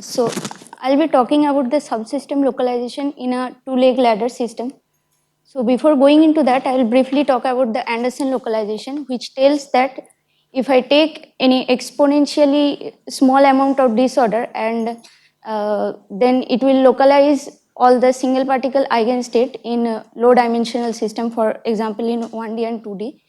So I'll be talking about the subsystem localization in a two-leg ladder system. So before going into that, I will briefly talk about the Anderson localization, which tells that if I take any exponentially small amount of disorder and then it will localize all the single particle eigenstate in a low dimensional system, for example in 1D and 2D.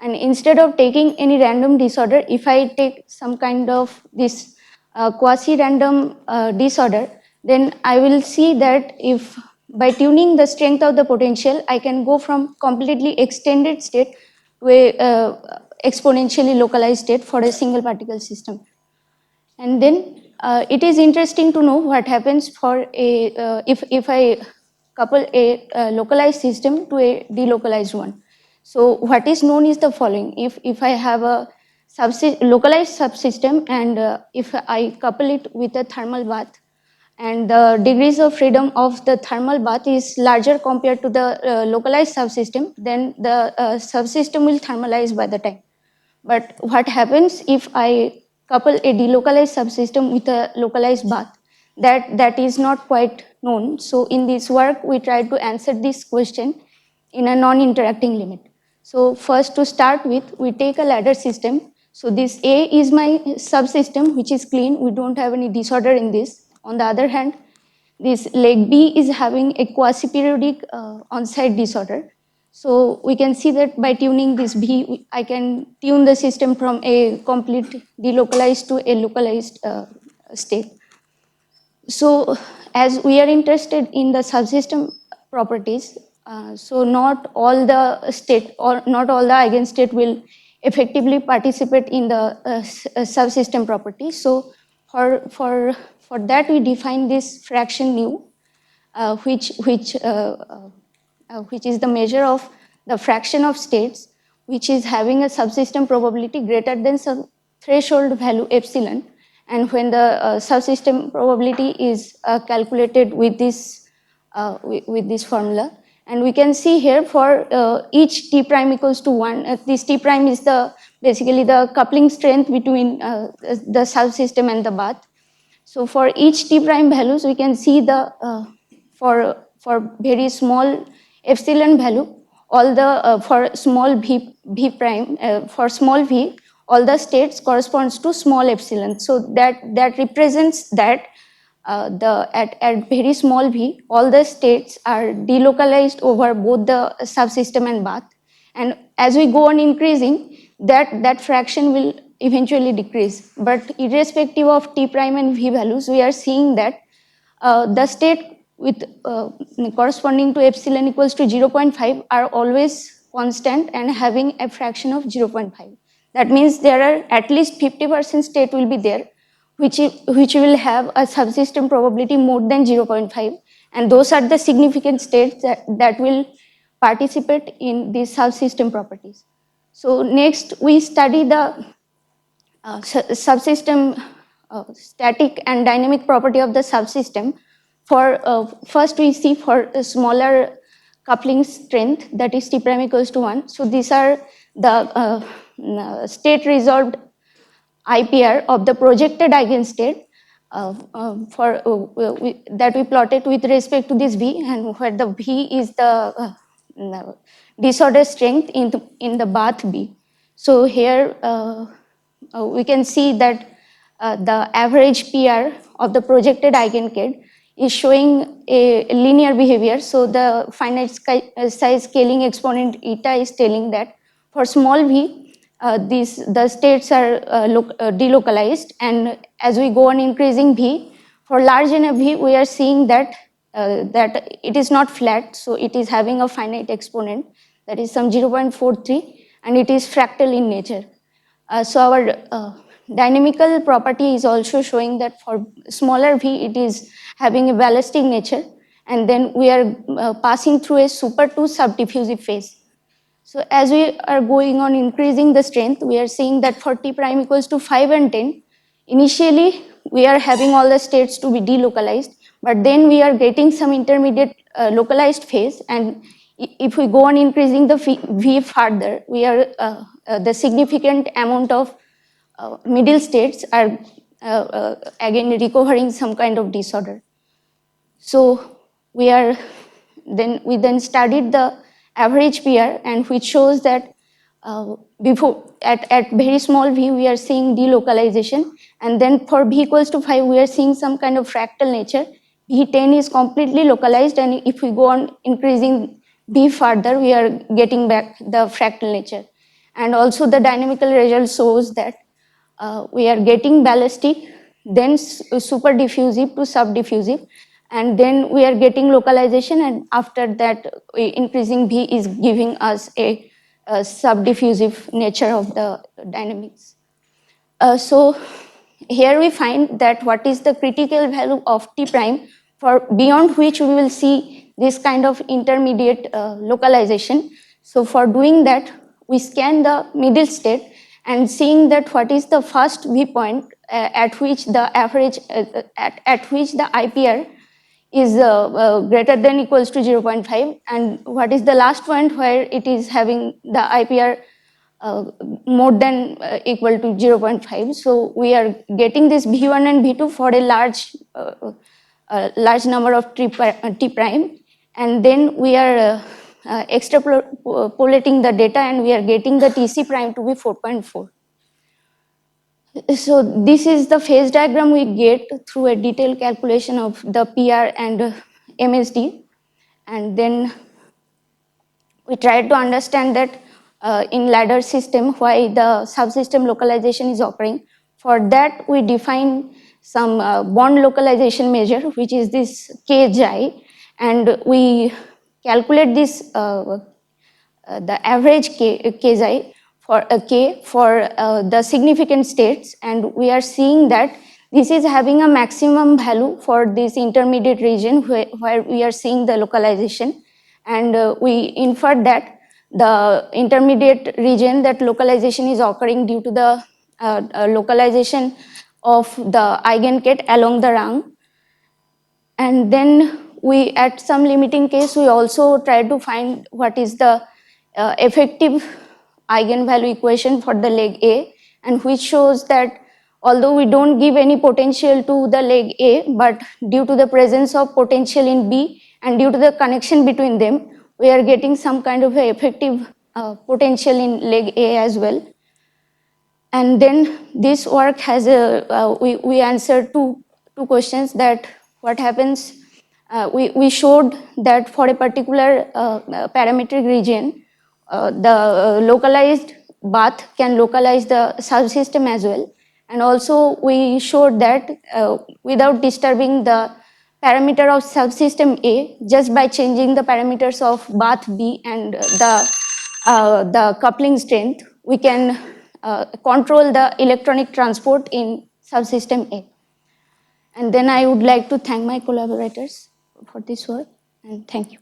And instead of taking any random disorder, if I take some kind of this quasi-random disorder, then I will see that if by tuning the strength of the potential, I can go from completely extended state to a exponentially localized state for a single particle system. And then it is interesting to know what happens for a if I couple a localized system to a delocalized one. So what is known is the following: if I have a localized subsystem and if I couple it with a thermal bath, and the degrees of freedom of the thermal bath is larger compared to the localized subsystem, then the subsystem will thermalize by the time. But what happens if I couple a delocalized subsystem with a localized bath? That is not quite known. So in this work, we try to answer this question in a non-interacting limit. So first, to start with, we take a ladder system. So this A is my subsystem, which is clean. We don't have any disorder in this. On the other hand, this leg B is having a quasi-periodic on-site disorder. So we can see that by tuning this B, I can tune the system from a complete delocalized to a localized state. So as we are interested in the subsystem properties, so not all the state or not all the eigenstate will effectively participate in the subsystem property. So for that we define this fraction nu, which is the measure of the fraction of states which is having a subsystem probability greater than some threshold value epsilon. And when the subsystem probability is calculated with this formula, and we can see here for each t prime equals to 1, this t prime is basically the coupling strength between the subsystem and the bath. So for each t prime values, we can see the for very small epsilon value, all the for small v prime for small v, all the states corresponds to small epsilon. So that represents that at very small v, all the states are delocalized over both the subsystem and bath. And as we go on increasing, that fraction will eventually decrease. But irrespective of t prime and v values, we are seeing that the state with corresponding to epsilon equals to 0.5 are always constant and having a fraction of 0.5. That means there are at least 50% state will be there, which will have a subsystem probability more than 0.5, and those are the significant states that will participate in these subsystem properties. So next we study the subsystem static and dynamic property of the subsystem. For first we see for a smaller coupling strength, that is t prime equals to 1. So these are the state resolved IPR of the projected eigenstate that we plotted with respect to this V, and where the V is the disorder strength in the bath B. So here we can see that the average PR of the projected eigenstate is showing a linear behavior. So the finite size scaling exponent eta is telling that for small v, the states are delocalized, and as we go on increasing v, for large enough v, we are seeing that it is not flat, so it is having a finite exponent, that is some 0.43, and it is fractal in nature. So our dynamical property is also showing that for smaller v, it is having a ballistic nature, and then we are passing through a super 2 subdiffusive phase. So as we are going on increasing the strength, we are seeing that for t prime equals to 5 and 10, initially we are having all the states to be delocalized, but then we are getting some intermediate localized phase, and if we go on increasing the v further, we are the significant amount of middle states are again recovering some kind of disorder. So we then studied the average PR, and which shows that before at very small v we are seeing delocalization, and then for v equals to 5 we are seeing some kind of fractal nature. V10 is completely localized, and if we go on increasing v further, we are getting back the fractal nature. And also the dynamical result shows that we are getting ballistic, then super diffusive to subdiffusive, and then we are getting localization, and after that increasing V is giving us a subdiffusive nature of the dynamics. So here we find that what is the critical value of T prime for beyond which we will see this kind of intermediate localization. So for doing that, we scan the middle state and seeing that what is the first V point at which the average, at which the IPR is greater than equals to 0.5, and what is the last point where it is having the IPR more than equal to 0.5. So we are getting this V1 and V2 for a large number of T prime, and then we are extrapolating the data, and we are getting the TC prime to be 4.4. So this is the phase diagram we get through a detailed calculation of the PR and MSD, and then we try to understand that in ladder system why the subsystem localization is occurring. For that we define some bond localization measure, which is this Kji, and we calculate this the average Kji for a K for the significant states, and we are seeing that this is having a maximum value for this intermediate region where we are seeing the localization, and we infer that the intermediate region, that localization is occurring due to the localization of the eigenket along the rung. And then we, at some limiting case, we also try to find what is the effective eigenvalue equation for the leg A, and which shows that although we don't give any potential to the leg A, but due to the presence of potential in B and due to the connection between them, we are getting some kind of a effective potential in leg A as well. And then this work has we answered two questions, that what happens, we showed that for a particular parametric region, the localized bath can localize the subsystem as well. And also we showed that without disturbing the parameter of subsystem A, just by changing the parameters of bath B and the coupling strength, we can control the electronic transport in subsystem A. And then I would like to thank my collaborators for this work, and thank you.